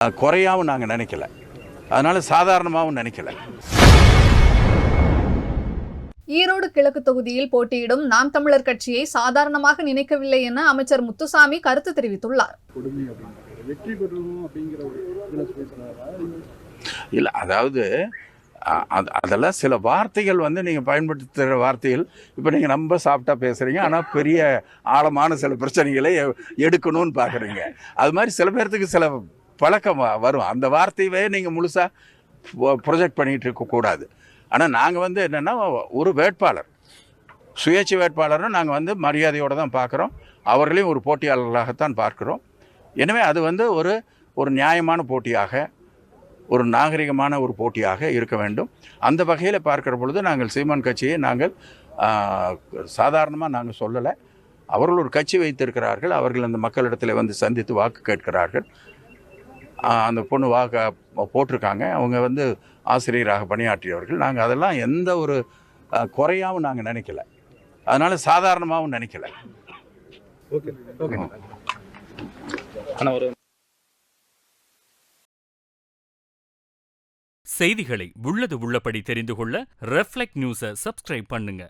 குறையாவும் நாங்கள் நினைக்கல, அதனால சாதாரணமாகவும் நினைக்கல. ஈரோடு கிழக்கு தொகுதியில் போட்டியிடும் நாம் தமிழர் கட்சியை சாதாரணமாக நினைக்கவில்லை என அமைச்சர் முத்துசாமி கருத்து தெரிவித்துள்ளார். இல்லை, அதாவது அதெல்லாம் சில வார்த்தைகள் நீங்கள் பயன்படுத்துகிற வார்த்தைகள். இப்போ நீங்கள் ரொம்ப சாஃப்டாக பேசுகிறீங்க, ஆனால் பெரிய ஆழமான சில பிரச்சனைகளை எடுக்கணும்னு பார்க்குறீங்க. அது மாதிரி சில பேர்த்துக்கு சில பழக்கம் வரும். அந்த வார்த்தையவே நீங்கள் முழுசாக ப்ரொஜெக்ட் பண்ணிகிட்டு இருக்கக்கூடாது. ஆனால் நாங்கள் என்னென்னா, ஒரு வேட்பாளர், சுயேட்சை வேட்பாளரும் நாங்கள் மரியாதையோடு தான் பார்க்குறோம். அவர்களையும் ஒரு போட்டியாளர்களாகத்தான் பார்க்குறோம். எனவே அது ஒரு நியாயமான போட்டியாக, ஒரு நாகரிகமான ஒரு போட்டியாக இருக்க வேண்டும். அந்த வகையில் பார்க்குற பொழுது நாங்கள் சீமான் கட்சியை நாங்கள் சாதாரணமாக நாங்கள் சொல்லலை. அவர்கள் ஒரு கட்சி வைத்திருக்கிறார்கள். அவர்கள் அந்த மக்களிடத்தில் சந்தித்து வாக்கு கேட்கிறார்கள். அந்த பொண்ணு வாக்கு போட்டிருக்காங்க. அவங்க ஆசிரியராக பணியாற்றியவர்கள். நாங்கள் அதெல்லாம் எந்த ஒரு குறையாகவும் நாங்கள் நினைக்கல, அதனால சாதாரணமாகவும் நினைக்கல. செய்திகளை உள்ளது உள்ளபடி தெரிந்து கொள்ள ரெஃப்ளெக்ட் நியூஸை சப்ஸ்கிரைப் பண்ணுங்க.